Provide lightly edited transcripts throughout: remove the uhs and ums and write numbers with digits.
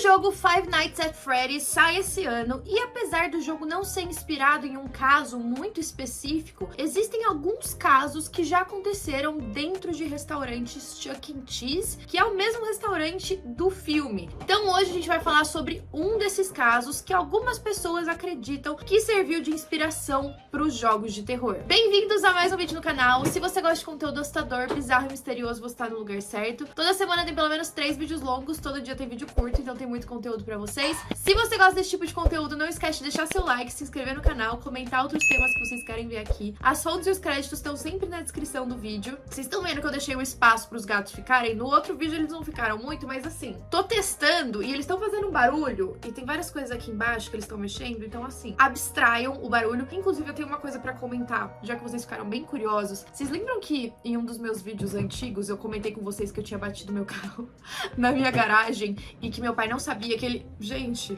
jogo Five Nights at Freddy's sai esse ano e apesar do jogo não ser inspirado em um caso muito específico, existem alguns casos que já aconteceram dentro de restaurantes Chuck E. Cheese, que é o mesmo restaurante do filme. Então hoje a gente vai falar sobre um desses casos que algumas pessoas acreditam que serviu de inspiração para os jogos de terror. Bem-vindos a mais um vídeo no canal. Se você gosta de conteúdo assustador, bizarro e misterioso, você está no lugar certo. Toda semana tem pelo menos 3 vídeos longos, todo dia tem vídeo curto, então tem muito conteúdo pra vocês. Se você gosta desse tipo de conteúdo, não esquece de deixar seu like, se inscrever no canal, comentar outros temas que vocês querem ver aqui. As fontes e os créditos estão sempre na descrição do vídeo. Vocês estão vendo que eu deixei um espaço pros gatos ficarem? No outro vídeo eles não ficaram muito, mas assim, tô testando e eles estão fazendo um barulho e tem várias coisas aqui embaixo que eles estão mexendo, então assim, abstraiam o barulho. Inclusive eu tenho uma coisa pra comentar, já que vocês ficaram bem curiosos. Vocês lembram que em um dos meus vídeos antigos eu comentei com vocês que eu tinha batido meu carro na minha garagem e que meu pai não sabia que ele... Gente,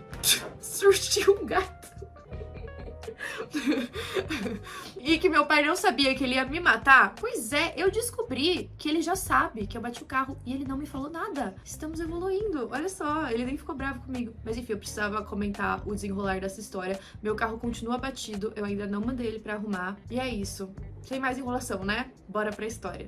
surgiu um gato. E que meu pai não sabia que ele ia me matar? Pois é, eu descobri que ele já sabe que eu bati o carro e ele não me falou nada. Estamos evoluindo, olha só, ele nem ficou bravo comigo. Mas enfim, eu precisava comentar o desenrolar dessa história. Meu carro continua batido, eu ainda não mandei ele pra arrumar. E é isso. Sem mais enrolação, né? Bora pra história.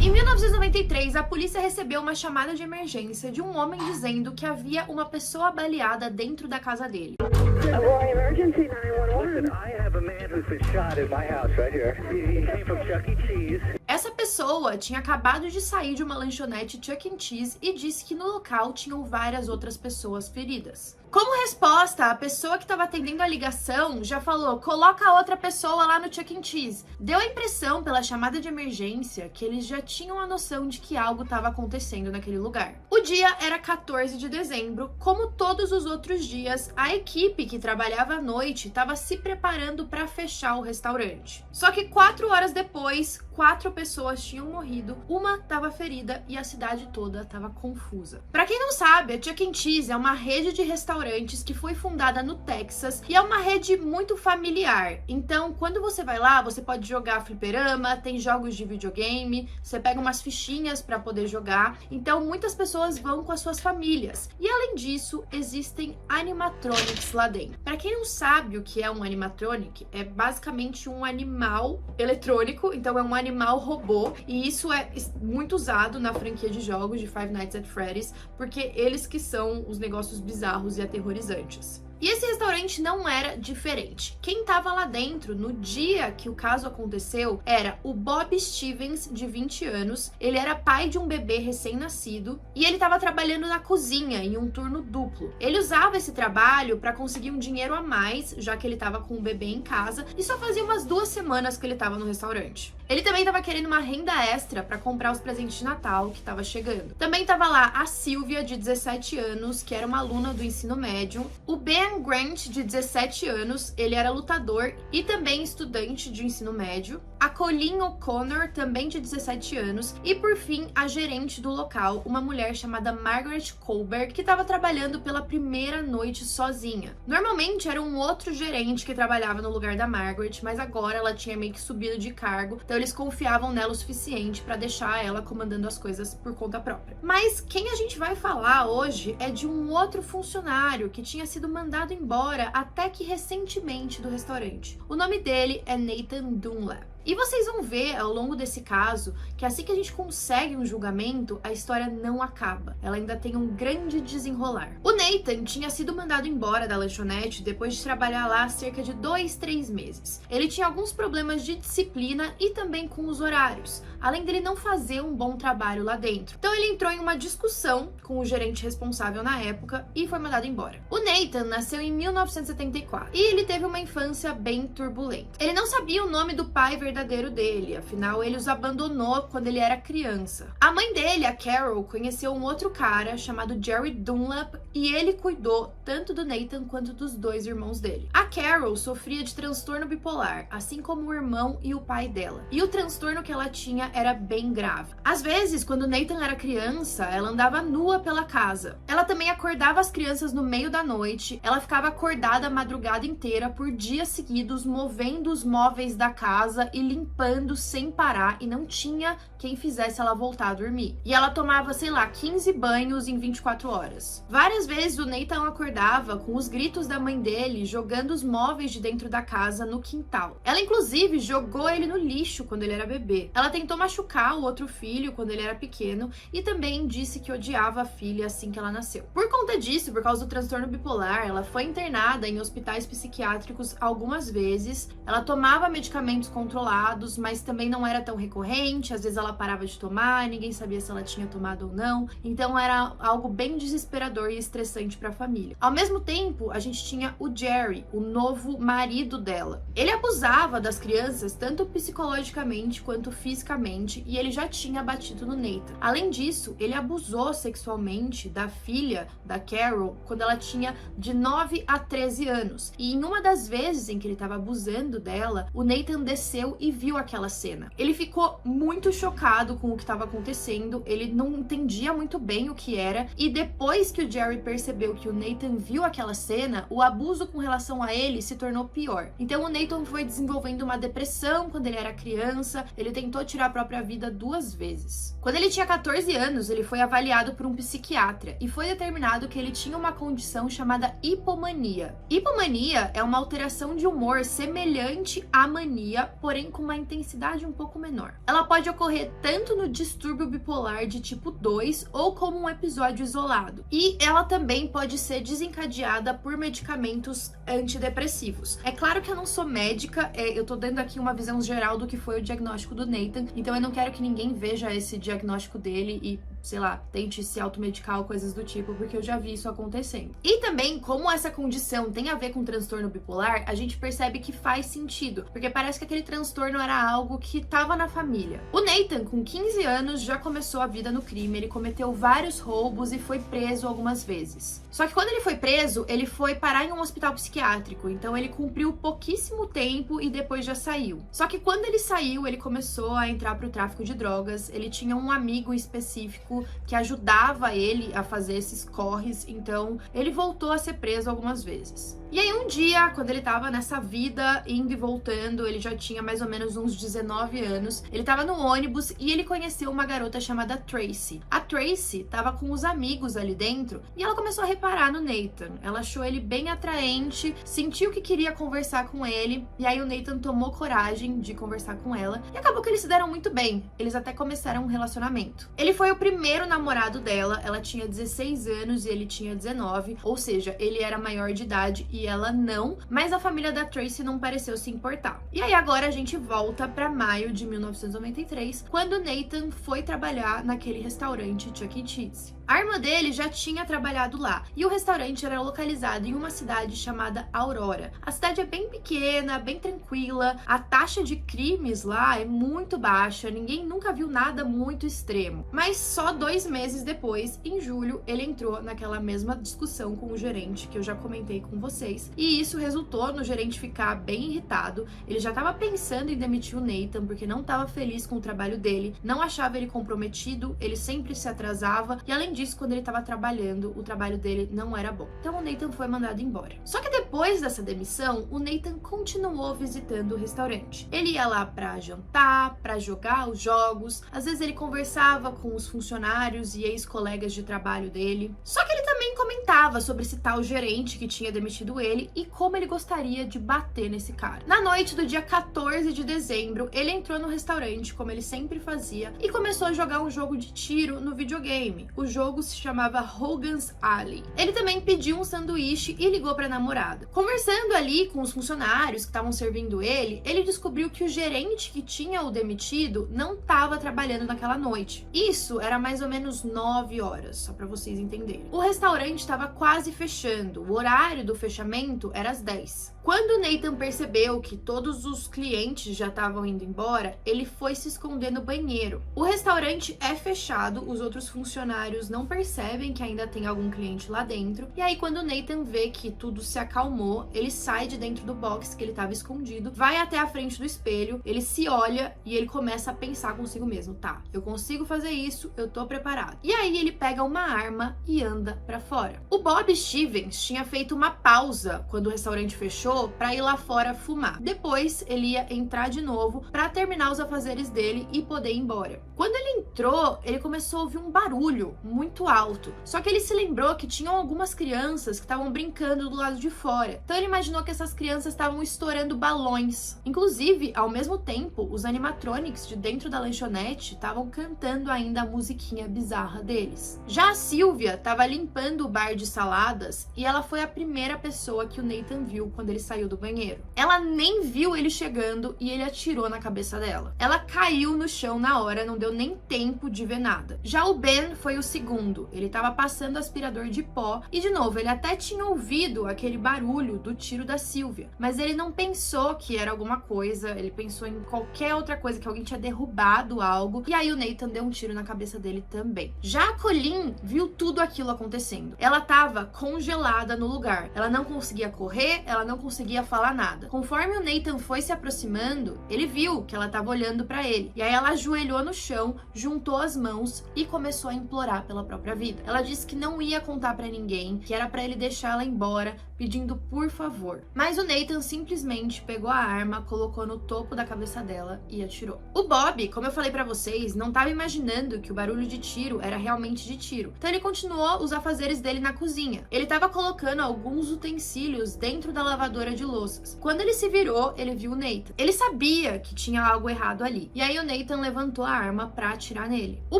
Em 1993, a polícia recebeu uma chamada de emergência de um homem dizendo que havia uma pessoa baleada dentro da casa dele. Emergency 911. Listen, I have a man who's been shot in my house right here. He came from Chuck E. Cheese. Essa pessoa tinha acabado de sair de uma lanchonete Chuck E. Cheese e disse que no local tinham várias outras pessoas feridas. Como resposta, a pessoa que estava atendendo a ligação já falou: coloca outra pessoa lá no Chuck E. Cheese. Deu a impressão pela chamada de emergência que eles já tinham a noção de que algo estava acontecendo naquele lugar. O dia era 14 de dezembro, como todos os outros dias, a equipe que trabalhava à noite estava se preparando para fechar o restaurante. Só que 4 horas depois, 4 pessoas tinham morrido, uma estava ferida e a cidade toda estava confusa. Para quem não sabe, a Chuck E. Cheese é uma rede de restaurantes que foi fundada no Texas e é uma rede muito familiar. Então, quando você vai lá, você pode jogar fliperama, tem jogos de videogame, você pega umas fichinhas para poder jogar. Então, muitas pessoas vão com as suas famílias. E além disso, existem animatronics lá dentro. Para quem não sabe o que é um animatronic, é basicamente um animal eletrônico, então é um animal robô, e isso é muito usado na franquia de jogos de Five Nights at Freddy's, porque eles que são os negócios bizarros e aterrorizantes. E esse restaurante não era diferente. Quem estava lá dentro no dia que o caso aconteceu era o Bob Stevens, de 20 anos. Ele era pai de um bebê recém-nascido e ele estava trabalhando na cozinha em um turno duplo. Ele usava esse trabalho para conseguir um dinheiro a mais, já que ele estava com o bebê em casa, e só fazia umas 2 semanas que ele estava no restaurante. Ele também estava querendo uma renda extra para comprar os presentes de Natal que estava chegando. Também estava lá a Sylvia, de 17 anos, que era uma aluna do ensino médio. O Ben Grant, de 17 anos, ele era lutador e também estudante de ensino médio. A Colleen O'Connor, também de 17 anos. E por fim, a gerente do local, uma mulher chamada Margaret Colbert, que estava trabalhando pela primeira noite sozinha. Normalmente era um outro gerente que trabalhava no lugar da Margaret, mas agora ela tinha meio que subido de cargo, então eles confiavam nela o suficiente para deixar ela comandando as coisas por conta própria. Mas quem a gente vai falar hoje é de um outro funcionário que tinha sido mandado embora até que recentemente do restaurante. O nome dele é Nathan Dunlap. E vocês vão ver ao longo desse caso que assim que a gente consegue um julgamento, a história não acaba. Ela ainda tem um grande desenrolar. O Nathan tinha sido mandado embora da lanchonete depois de trabalhar lá cerca de 2, 3 meses. Ele tinha alguns problemas de disciplina e também com os horários, além dele não fazer um bom trabalho lá dentro. Então ele entrou em uma discussão com o gerente responsável na época e foi mandado embora. O Nathan nasceu em 1974 e ele teve uma infância bem turbulenta. Ele não sabia o nome do pai verdadeiro dele, afinal ele os abandonou quando ele era criança. A mãe dele, a Carol, conheceu um outro cara chamado Jerry Dunlap e ele cuidou tanto do Nathan quanto dos 2 irmãos dele. A Carol sofria de transtorno bipolar, assim como o irmão e o pai dela. E o transtorno que ela tinha era bem grave. Às vezes, quando Nathan era criança, ela andava nua pela casa. Ela também acordava as crianças no meio da noite, ela ficava acordada a madrugada inteira por dias seguidos, movendo os móveis da casa e limpando sem parar e não tinha quem fizesse ela voltar a dormir. E ela tomava, sei lá, 15 banhos em 24 horas. Várias vezes o Nathan acordava com os gritos da mãe dele jogando os móveis de dentro da casa no quintal. Ela inclusive jogou ele no lixo quando ele era bebê. Ela tentou machucar o outro filho quando ele era pequeno e também disse que odiava a filha assim que ela nasceu. Por conta disso, por causa do transtorno bipolar, ela foi internada em hospitais psiquiátricos algumas vezes. Ela tomava medicamentos controlados, mas também não era tão recorrente. Às vezes ela parava de tomar, ninguém sabia se ela tinha tomado ou não. Então era algo bem desesperador e estressante para a família. Ao mesmo tempo, a gente tinha o Jerry, o novo marido dela. Ele abusava das crianças tanto psicologicamente quanto fisicamente e ele já tinha batido no Nathan. Além disso, ele abusou sexualmente da filha da Carol quando ela tinha de 9 a 13 anos. E em uma das vezes em que ele estava abusando dela, o Nathan desceu e viu aquela cena. Ele ficou muito chocado com o que estava acontecendo, ele não entendia muito bem o que era, e depois que o Jerry percebeu que o Nathan viu aquela cena, o abuso com relação a ele se tornou pior. Então o Nathan foi desenvolvendo uma depressão quando ele era criança, ele tentou tirar a própria vida 2 vezes. Quando ele tinha 14 anos, ele foi avaliado por um psiquiatra e foi determinado que ele tinha uma condição chamada hipomania. Hipomania é uma alteração de humor semelhante à mania, porém com uma intensidade um pouco menor. Ela pode ocorrer tanto no distúrbio bipolar de tipo 2 ou como um episódio isolado. E ela também pode ser desencadeada por medicamentos antidepressivos. É claro que eu não sou médica, eu tô dando aqui uma visão geral do que foi o diagnóstico do Nathan, então eu não quero que ninguém veja esse diagnóstico dele e, sei lá, tente se automedicar ou coisas do tipo, porque eu já vi isso acontecendo. E também, como essa condição tem a ver com transtorno bipolar, a gente percebe que faz sentido, porque parece que aquele transtorno era algo que tava na família. O Nathan, com 15 anos, já começou a vida no crime, ele cometeu vários roubos e foi preso algumas vezes. Só que quando ele foi preso, ele foi parar em um hospital psiquiátrico, então ele cumpriu pouquíssimo tempo e depois já saiu. Só que quando ele saiu, ele começou a entrar pro tráfico de drogas, ele tinha um amigo específico que ajudava ele a fazer esses corres, então ele voltou a ser preso algumas vezes. E aí um dia, quando ele tava nessa vida, indo e voltando, ele já tinha mais ou menos uns 19 anos, ele tava no ônibus e ele conheceu uma garota chamada Tracy. A Tracy tava com os amigos ali dentro e ela começou a reparar no Nathan. Ela achou ele bem atraente, sentiu que queria conversar com ele, e aí o Nathan tomou coragem de conversar com ela e acabou que eles se deram muito bem. Eles até começaram um relacionamento. Ele foi o primeiro namorado dela, ela tinha 16 anos e ele tinha 19, ou seja, ele era maior de idade e ela não, mas a família da Tracy não pareceu se importar. E aí agora a gente volta pra maio de 1993, quando Nathan foi trabalhar naquele restaurante Chuck E. Cheese. A irmã dele já tinha trabalhado lá, e o restaurante era localizado em uma cidade chamada Aurora. A cidade é bem pequena, bem tranquila, a taxa de crimes lá é muito baixa, ninguém nunca viu nada muito extremo. Mas só 2 meses depois, em julho, ele entrou naquela mesma discussão com o gerente que eu já comentei com vocês, e isso resultou no gerente ficar bem irritado. Ele já estava pensando em demitir o Nathan porque não estava feliz com o trabalho dele, não achava ele comprometido, ele sempre se atrasava, e além disso, quando ele estava trabalhando, o trabalho dele não era bom. Então o Nathan foi mandado embora. Só que depois dessa demissão, o Nathan continuou visitando o restaurante. Ele ia lá pra jantar, pra jogar os jogos, às vezes ele conversava com os funcionários e ex-colegas de trabalho dele. Só que ele também comentava sobre esse tal gerente que tinha demitido ele e como ele gostaria de bater nesse cara. Na noite do dia 14 de dezembro, ele entrou no restaurante, como ele sempre fazia, e começou a jogar um jogo de tiro no videogame. O jogo se chamava Hogan's Alley. Ele também pediu um sanduíche e ligou para a namorada. Conversando ali com os funcionários que estavam servindo ele, ele descobriu que o gerente que tinha o demitido não estava trabalhando naquela noite. Isso era mais ou menos 9 horas, só para vocês entenderem. O restaurante estava quase fechando, o horário do fechamento era às 10. Quando Nathan percebeu que todos os clientes já estavam indo embora, ele foi se esconder no banheiro. O restaurante é fechado, os outros funcionários não percebem que ainda tem algum cliente lá dentro. E aí, quando Nathan vê que tudo se acalmou, ele sai de dentro do box que ele estava escondido, vai até a frente do espelho, ele se olha e ele começa a pensar consigo mesmo: tá, eu consigo fazer isso, eu tô preparado. E aí ele pega uma arma e anda pra fora. O Bob Stevens tinha feito uma pausa quando o restaurante fechou para ir lá lá fora fumar. Depois ele ia entrar de novo para terminar os afazeres dele e poder ir embora. Quando ele entrou, ele começou a ouvir um barulho muito alto. Só que ele se lembrou que tinham algumas crianças que estavam brincando do lado de fora. Então ele imaginou que essas crianças estavam estourando balões. Inclusive, ao mesmo tempo, os animatronics de dentro da lanchonete estavam cantando ainda a musiquinha bizarra deles. Já a Sylvia estava limpando o bar de saladas e ela foi a primeira pessoa que o Nathan viu quando ele saiu do banheiro. Ela nem viu ele chegando e ele atirou na cabeça dela. Ela caiu no chão na hora, não deu nem tempo de ver nada. Já o Ben foi o segundo. Ele estava passando aspirador de pó e, de novo, ele até tinha ouvido aquele barulho do tiro da Sylvia, mas ele não pensou que era alguma coisa, ele pensou em qualquer outra coisa, que alguém tinha derrubado algo, e aí o Nathan deu um tiro na cabeça dele também. Já a Colleen viu tudo aquilo acontecendo. Ela estava congelada no lugar. Ela não conseguia correr, ela não conseguia falar nada. Conforme o Nathan foi se aproximando, ele viu que ela estava olhando para ele. E aí ela ajoelhou no chão, juntou as mãos e começou a implorar pela própria vida. Ela disse que não ia contar para ninguém, que era para ele deixar ela embora, pedindo por favor. Mas o Nathan simplesmente pegou a arma, colocou no topo da cabeça dela e atirou. O Bob, como eu falei pra vocês, não estava imaginando que o barulho de tiro era realmente de tiro. Então ele continuou os afazeres dele na cozinha. Ele estava colocando alguns utensílios dentro da lavadora de louças. Quando ele se virou, ele viu o Nathan. Ele sabia que tinha algo errado ali. E aí o Nathan levantou a arma pra atirar nele. O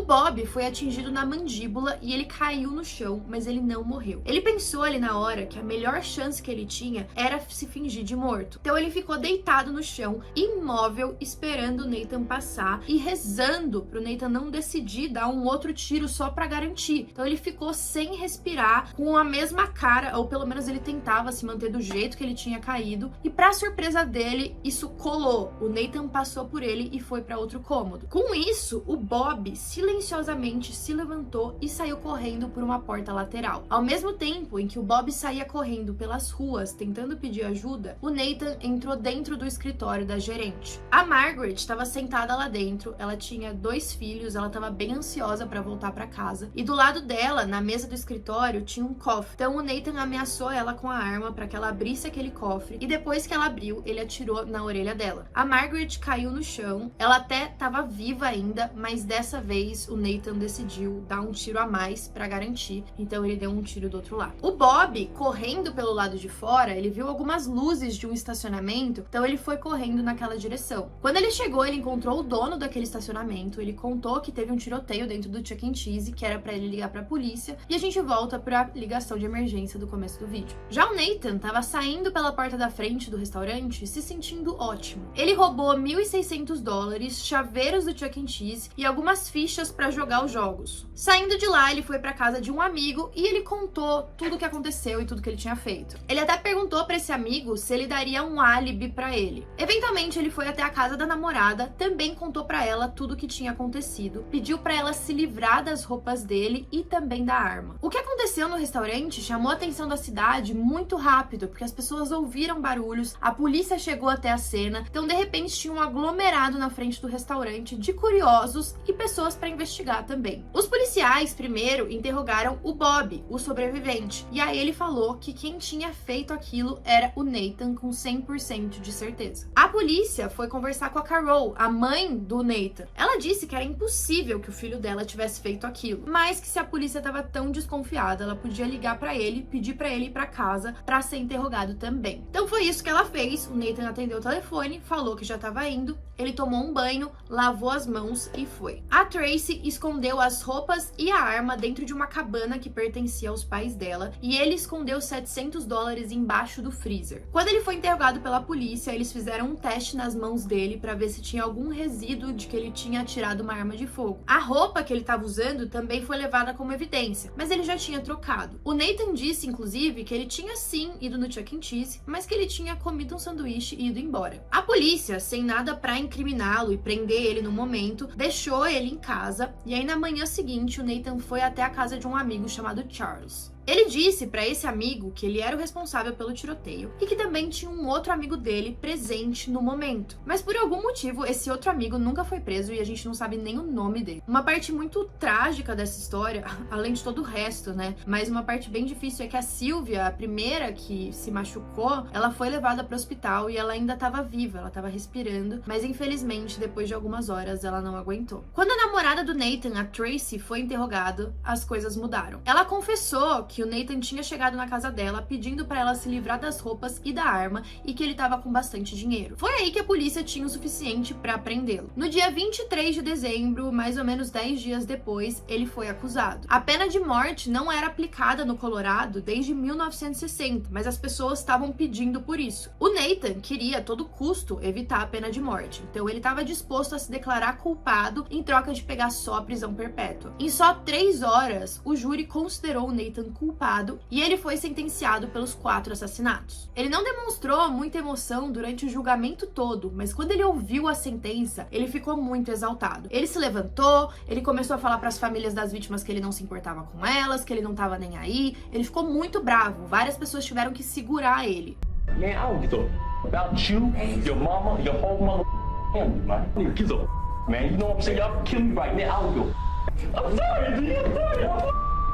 Bob foi atingido na mandíbula e ele caiu no chão, mas ele não morreu. Ele pensou ali na hora que a melhor chance que ele tinha era se fingir de morto. Então ele ficou deitado no chão, imóvel, esperando o Nathan passar e rezando pro Nathan não decidir dar um outro tiro só pra garantir. Então ele ficou sem respirar, com a mesma cara, ou pelo menos ele tentava se manter do jeito que ele tinha caído, e pra surpresa dele, isso colou. O Nathan passou por ele e foi pra outro cômodo. Com isso, o Bob silenciosamente se levantou e saiu correndo por uma porta lateral. Ao mesmo tempo em que o Bob saía correndo pelas ruas tentando pedir ajuda, o Nathan entrou dentro do escritório da gerente. A Margaret estava sentada lá dentro, ela tinha 2 filhos, ela estava bem ansiosa para voltar para casa, e do lado dela, na mesa do escritório, tinha um cofre. Então o Nathan ameaçou ela com a arma para que ela abrisse aquele cofre, e depois que ela abriu, ele atirou na orelha dela. A Margaret caiu no chão, ela até estava viva ainda, mas dessa vez o Nathan decidiu dar um tiro a mais para garantir, então ele deu um tiro do outro lado. O Bob, correndo pelo lado de fora, ele viu algumas luzes de um estacionamento, então ele foi correndo naquela direção. Quando ele chegou, ele encontrou o dono daquele estacionamento, ele contou que teve um tiroteio dentro do Chuck E. Cheese, que era para ele ligar para a polícia, e a gente volta para ligação de emergência do começo do vídeo. Já o Nathan estava saindo pela porta da frente do restaurante, se sentindo ótimo. Ele roubou $1.600, chaveiros do Chuck E. Cheese e algumas fichas para jogar os jogos. Saindo de lá, ele foi para casa de um amigo e ele contou tudo o que aconteceu e tudo que ele tinha feito. Ele até perguntou para esse amigo se ele daria um álibi para ele. Eventualmente, ele foi até a casa da namorada, também contou para ela tudo o que tinha acontecido, pediu para ela se livrar das roupas dele e também da arma. O que aconteceu no restaurante chamou a atenção da cidade muito rápido, porque as pessoas ouviram barulhos, a polícia chegou até a cena, então de repente tinha um aglomerado na frente do restaurante de curiosos e pessoas para investigar também. Os policiais primeiro interrogaram o Bob, o sobrevivente, e aí ele falou que quem tinha feito aquilo era o Nathan com 100% de certeza. A polícia foi conversar com a Carol, a mãe do Nathan. Ela disse que era impossível que o filho dela tivesse feito aquilo, mas que se a polícia estava tão desconfiada, ela podia ligar para ele, pedir para ele ir para casa para ser interrogado também. Então foi isso que ela fez. O Nathan atendeu o telefone, falou que já estava indo, ele tomou um banho, lavou as mãos e foi. A Tracy escondeu as roupas e a arma dentro de uma cabana que pertencia aos pais dela, e ele escondeu $700 embaixo do freezer. Quando ele foi interrogado pela polícia, eles fizeram um teste nas mãos dele para ver se tinha algum resíduo de que ele tinha atirado uma arma de fogo. A roupa que ele estava usando também foi levada como evidência, mas ele já tinha trocado. O Nathan disse, inclusive, que ele tinha sim ido no Chuck E. Cheese, mas que ele tinha comido um sanduíche e ido embora. A polícia, sem nada para incriminá-lo e prender ele no momento, deixou ele em casa, e aí na manhã seguinte o Nathan foi até a casa de um amigo chamado Charles. Ele disse pra esse amigo que ele era o responsável pelo tiroteio e que também tinha um outro amigo dele presente no momento. Mas por algum motivo, esse outro amigo nunca foi preso e a gente não sabe nem o nome dele. Uma parte muito trágica dessa história, além de todo o resto, né? Mas uma parte bem difícil é que a Sylvia, a primeira que se machucou, ela foi levada para o hospital e ela ainda estava viva, ela estava respirando, mas infelizmente depois de algumas horas ela não aguentou. Quando a namorada do Nathan, a Tracy, foi interrogada, as coisas mudaram. Ela confessou que o Nathan tinha chegado na casa dela pedindo para ela se livrar das roupas e da arma e que ele estava com bastante dinheiro. Foi aí que a polícia tinha o suficiente para prendê-lo. No dia 23 de dezembro, mais ou menos 10 dias depois, ele foi acusado. A pena de morte não era aplicada no Colorado desde 1960, mas as pessoas estavam pedindo por isso. O Nathan queria a todo custo evitar a pena de morte, então ele estava disposto a se declarar culpado em troca de pegar só a prisão perpétua. Em só 3 horas, o júri considerou o Nathan culpado e ele foi sentenciado pelos 4 assassinatos. Ele não demonstrou muita emoção durante o julgamento todo, mas quando ele ouviu a sentença, ele ficou muito exaltado. Ele se levantou, ele começou a falar para as famílias das vítimas que ele não se importava com elas, que ele não tava nem aí. Ele ficou muito bravo. Várias pessoas tiveram que segurar ele. Man, I don't give a about you, your mama, your whole mother family, man. I don't give a man. You know what I'm saying? Y'all kill me right now. I don't give a. I'm sorry, dude.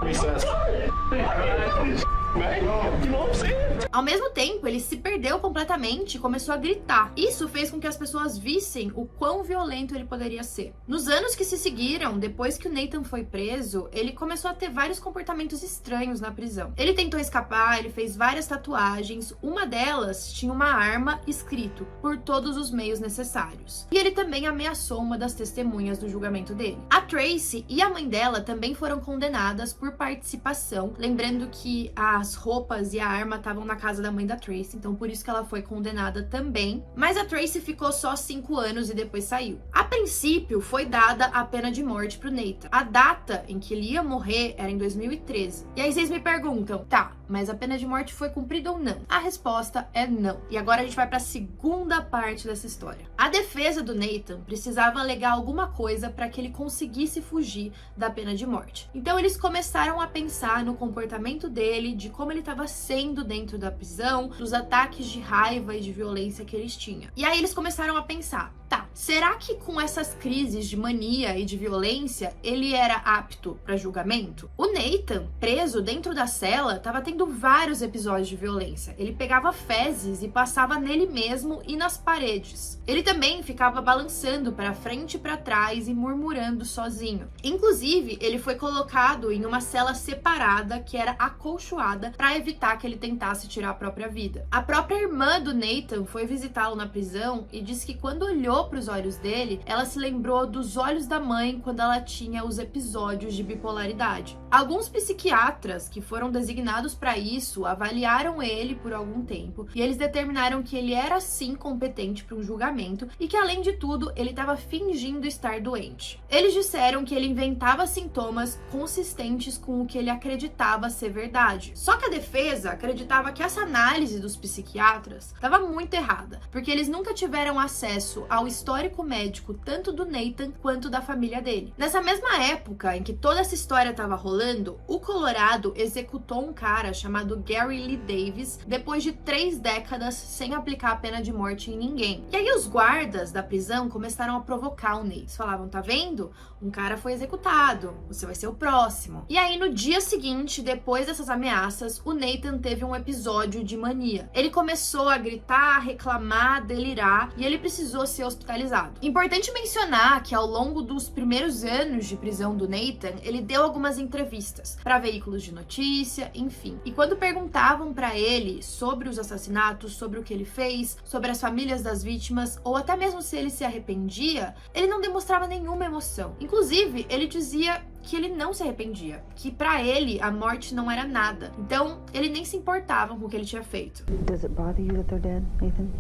I'm sorry. I'm sorry. Man, you know what I'm saying? Ao mesmo tempo, ele se perdeu completamente e começou a gritar. Isso fez com que as pessoas vissem o quão violento ele poderia ser. Nos anos que se seguiram, depois que o Nathan foi preso, ele começou a ter vários comportamentos estranhos na prisão. Ele tentou escapar, ele fez várias tatuagens, uma delas tinha uma arma escrito por todos os meios necessários. E ele também ameaçou uma das testemunhas do julgamento dele. A Tracy e a mãe dela também foram condenadas por participação, lembrando que as roupas e a arma estavam na casa da mãe da Tracy, então por isso que ela foi condenada também. Mas a Tracy ficou só 5 anos e depois saiu. A princípio, foi dada a pena de morte pro Nathan. A data em que ele ia morrer era em 2013. E aí vocês me perguntam, tá, mas a pena de morte foi cumprida ou não? A resposta é não. E agora a gente vai para a segunda parte dessa história. A defesa do Nathan precisava alegar alguma coisa para que ele conseguisse fugir da pena de morte. Então eles começaram a pensar no comportamento dele, de como ele estava sendo dentro da prisão, dos ataques de raiva e de violência que eles tinham. E aí eles começaram a pensar, tá, será que com essas crises de mania e de violência ele era apto para julgamento? O Nathan, preso dentro da cela, estava tendo vários episódios de violência. Ele pegava fezes e passava nele mesmo e nas paredes. Ele também ficava balançando para frente e para trás e murmurando sozinho. Inclusive, ele foi colocado em uma cela separada que era acolchoada para evitar que ele tentasse tirar a própria vida. A própria irmã do Nathan foi visitá-lo na prisão e disse que quando olhou para os olhos dele, ela se lembrou dos olhos da mãe quando ela tinha os episódios de bipolaridade. Alguns psiquiatras que foram designados para isso avaliaram ele por algum tempo e eles determinaram que ele era sim competente para um julgamento e que, além de tudo, ele estava fingindo estar doente. Eles disseram que ele inventava sintomas consistentes com o que ele acreditava ser verdade. Só que a defesa acreditava que essa análise dos psiquiatras estava muito errada, porque eles nunca tiveram acesso ao histórico médico tanto do Nathan quanto da família dele. Nessa mesma época em que toda essa história estava rolando, o Colorado executou um cara chamado Gary Lee Davis depois de 3 décadas sem aplicar a pena de morte em ninguém. E aí os guardas da prisão começaram a provocar o Nathan. Eles falavam, tá vendo? Um cara foi executado, você vai ser o próximo. E aí no dia seguinte, depois dessas ameaças, o Nathan teve um episódio de mania. Ele começou a gritar, reclamar, delirar e ele precisou ser hospitalizado. Importante mencionar que ao longo dos primeiros anos de prisão do Nathan, ele deu algumas entrevistas para veículos de notícia, enfim. E quando perguntavam para ele sobre os assassinatos, sobre o que ele fez, sobre as famílias das vítimas, ou até mesmo se ele se arrependia, ele não demonstrava nenhuma emoção. Inclusive, ele dizia que ele não se arrependia, que pra ele a morte não era nada. Então, ele nem se importava com o que ele tinha feito. Does it bother you that they're dead, Nathan?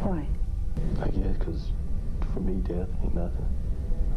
Why? I guess because for me, death ain't nothing.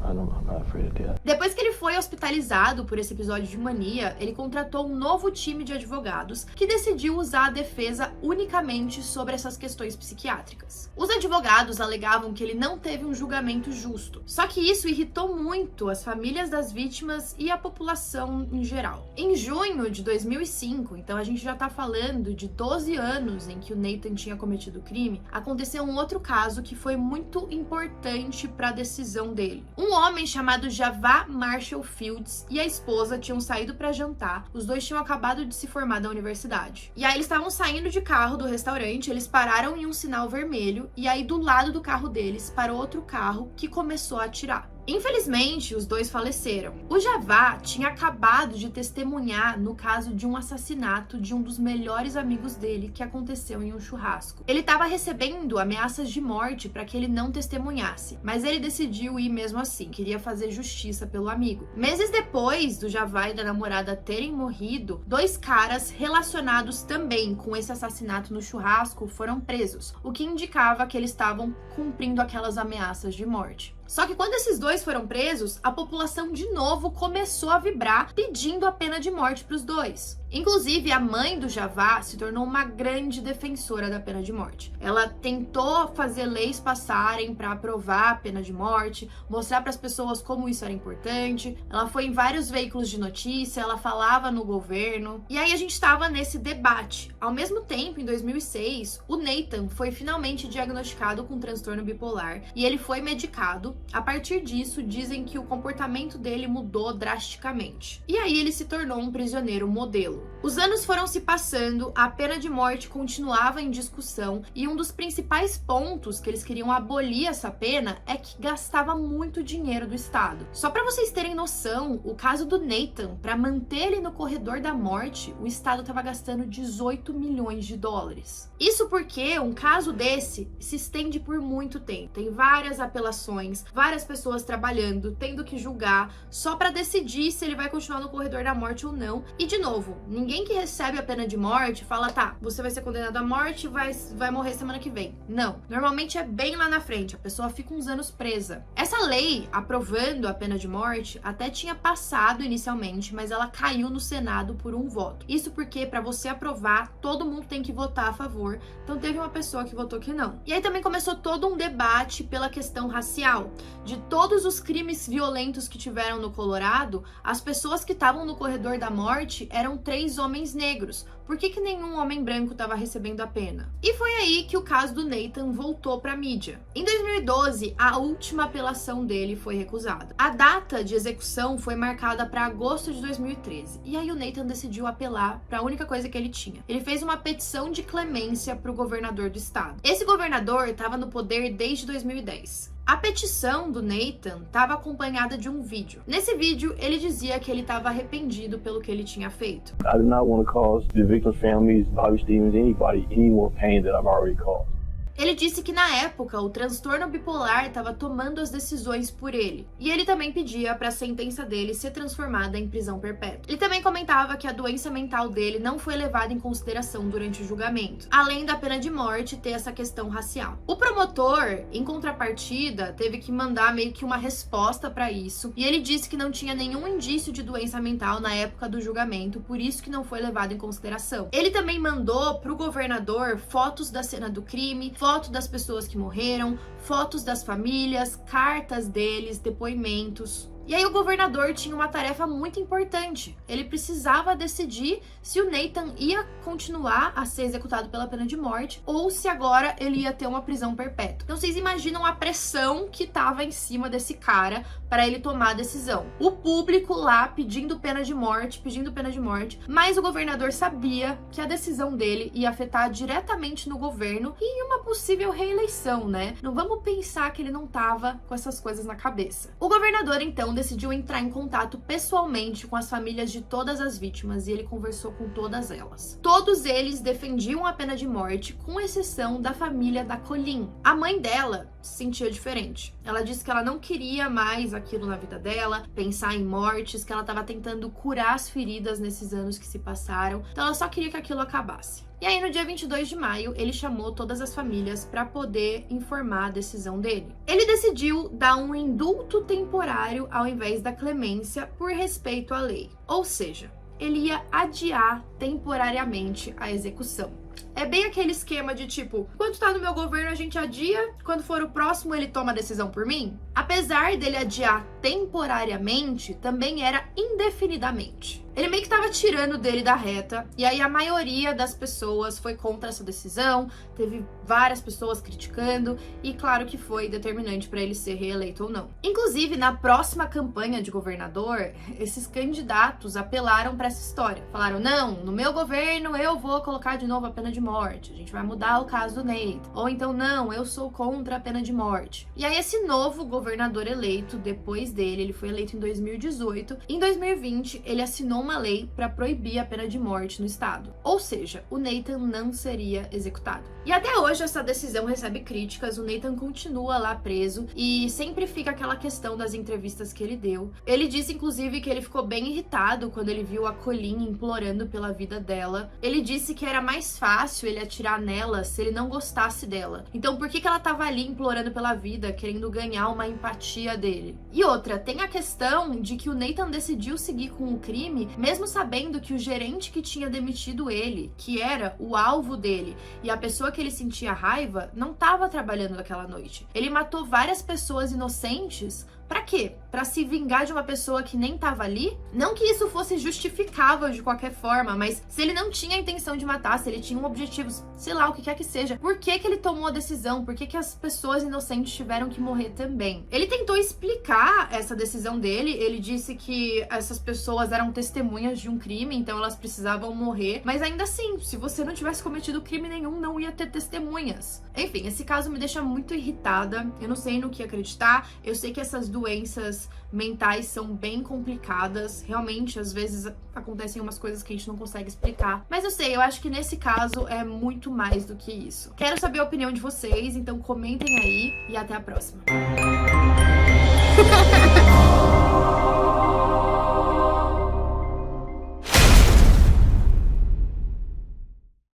I'm not afraid of death. Depois que ele foi hospitalizado por esse episódio de mania, ele contratou um novo time de advogados que decidiu usar a defesa unicamente sobre essas questões psiquiátricas. Os advogados alegavam que ele não teve um julgamento justo, só que isso irritou muito as famílias das vítimas e a população em geral. Em junho de 2005, então a gente já tá falando de 12 anos em que o Nathan tinha cometido o crime, aconteceu um outro caso que foi muito importante para a decisão dele. Um homem chamado Javá Marshall Fields e a esposa tinham saído para jantar, os dois tinham acabado de se formar da universidade. E aí eles estavam saindo de carro do restaurante, eles pararam em um sinal vermelho e aí do lado do carro deles parou outro carro que começou a atirar. Infelizmente, os dois faleceram. O Javá tinha acabado de testemunhar no caso de um assassinato de um dos melhores amigos dele que aconteceu em um churrasco. Ele estava recebendo ameaças de morte para que ele não testemunhasse, mas ele decidiu ir mesmo assim, queria fazer justiça pelo amigo. Meses depois do Javá e da namorada terem morrido, dois caras relacionados também com esse assassinato no churrasco foram presos, o que indicava que eles estavam cumprindo aquelas ameaças de morte. Só que quando esses dois foram presos, a população de novo começou a vibrar pedindo a pena de morte para os dois. Inclusive, a mãe do Javá se tornou uma grande defensora da pena de morte. Ela tentou fazer leis passarem para aprovar a pena de morte, mostrar para as pessoas como isso era importante. Ela foi em vários veículos de notícia, ela falava no governo. E aí a gente estava nesse debate. Ao mesmo tempo, em 2006, o Nathan foi finalmente diagnosticado com transtorno bipolar e ele foi medicado. A partir disso, dizem que o comportamento dele mudou drasticamente. E aí ele se tornou um prisioneiro modelo. Os anos foram se passando, a pena de morte continuava em discussão e um dos principais pontos que eles queriam abolir essa pena é que gastava muito dinheiro do Estado. Só para vocês terem noção, o caso do Nathan, para manter ele no corredor da morte, o Estado estava gastando 18 milhões de dólares. Isso porque um caso desse se estende por muito tempo. Tem várias apelações, várias pessoas trabalhando, tendo que julgar, só para decidir se ele vai continuar no corredor da morte ou não. E de novo, ninguém que recebe a pena de morte fala, tá, você vai ser condenado à morte e vai morrer semana que vem. Não. Normalmente é bem lá na frente, a pessoa fica uns anos presa. Essa lei, aprovando a pena de morte, até tinha passado inicialmente, mas ela caiu no Senado por um voto. Isso porque, para você aprovar, todo mundo tem que votar a favor. Então teve uma pessoa que votou que não. E aí também começou todo um debate pela questão racial. De todos os crimes violentos que tiveram no Colorado, as pessoas que estavam no corredor da morte eram 3 homens negros. Por que nenhum homem branco estava recebendo a pena? E foi aí que o caso do Nathan voltou para a mídia. Em 2012, a última apelação dele foi recusada. A data de execução foi marcada para agosto de 2013. E aí o Nathan decidiu apelar para a única coisa que ele tinha. Ele fez uma petição de clemência para o governador do estado. Esse governador estava no poder desde 2010. A petição do Nathan estava acompanhada de um vídeo. Nesse vídeo, ele dizia que ele estava arrependido pelo que ele tinha feito. I do not want to cause the victim's families, Bobby Stevens, anybody, any more pain that I've already caused. Ele disse que na época o transtorno bipolar estava tomando as decisões por ele. E ele também pedia para a sentença dele ser transformada em prisão perpétua. Ele também comentava que a doença mental dele não foi levada em consideração durante o julgamento, além da pena de morte ter essa questão racial. O promotor, em contrapartida, teve que mandar meio que uma resposta para isso, e ele disse que não tinha nenhum indício de doença mental na época do julgamento, por isso que não foi levado em consideração. Ele também mandou pro governador fotos da cena do crime, fotos das pessoas que morreram, fotos das famílias, cartas deles, depoimentos. E aí o governador tinha uma tarefa muito importante. Ele precisava decidir se o Nathan ia continuar a ser executado pela pena de morte ou se agora ele ia ter uma prisão perpétua. Então vocês imaginam a pressão que estava em cima desse cara para ele tomar a decisão. O público lá pedindo pena de morte, mas o governador sabia que a decisão dele ia afetar diretamente no governo e em uma possível reeleição, né? Não vamos pensar que ele não tava com essas coisas na cabeça. O governador, então, decidiu entrar em contato pessoalmente com as famílias de todas as vítimas e ele conversou com todas elas. Todos eles defendiam a pena de morte, com exceção da família da Colleen. A mãe dela se sentia diferente. Ela disse que ela não queria mais aquilo na vida dela, pensar em mortes, que ela estava tentando curar as feridas nesses anos que se passaram, então ela só queria que aquilo acabasse. E aí, no dia 22 de maio, ele chamou todas as famílias para poder informar a decisão dele. Ele decidiu dar um indulto temporário ao invés da clemência por respeito à lei. Ou seja, ele ia adiar temporariamente a execução. É bem aquele esquema de tipo, quando tá no meu governo a gente adia, quando for o próximo ele toma a decisão por mim. Apesar dele adiar temporariamente, também era indefinidamente. Ele meio que tava tirando dele da reta, e aí a maioria das pessoas foi contra essa decisão, teve várias pessoas criticando, e claro que foi determinante para ele ser reeleito ou não. Inclusive, na próxima campanha de governador, esses candidatos apelaram para essa história. Falaram, não, no meu governo eu vou colocar de novo a pena de morte, a gente vai mudar o caso do Nathan. Ou então, não, eu sou contra a pena de morte. E aí esse novo governador eleito, depois dele, ele foi eleito em 2018, em 2020 ele assinou uma lei para proibir a pena de morte no estado. Ou seja, o Nathan não seria executado. E até hoje essa decisão recebe críticas, o Nathan continua lá preso e sempre fica aquela questão das entrevistas que ele deu. Ele disse, inclusive, que ele ficou bem irritado quando ele viu a Colleen implorando pela vida dela. Ele disse que era mais fácil ele atirar nela se ele não gostasse dela. Então por que ela tava ali implorando pela vida, querendo ganhar uma empatia dele? E outra, tem a questão de que o Nathan decidiu seguir com o crime, mesmo sabendo que o gerente que tinha demitido ele, que era o alvo dele, e a pessoa que ele sentia raiva, não estava trabalhando naquela noite. Ele matou várias pessoas inocentes. Pra quê? Pra se vingar de uma pessoa que nem tava ali? Não que isso fosse justificável de qualquer forma, mas se ele não tinha a intenção de matar, se ele tinha um objetivo, sei lá, o que quer que seja, por que ele tomou a decisão? Por que as pessoas inocentes tiveram que morrer também? Ele tentou explicar essa decisão dele, ele disse que essas pessoas eram testemunhas de um crime, então elas precisavam morrer, mas ainda assim, se você não tivesse cometido crime nenhum, não ia ter testemunhas. Enfim, esse caso me deixa muito irritada, eu não sei no que acreditar, eu sei que essas doenças mentais são bem complicadas, realmente, às vezes acontecem umas coisas que a gente não consegue explicar, mas eu sei, eu acho que nesse caso é muito mais do que isso. Quero saber a opinião de vocês, então comentem aí e até a próxima.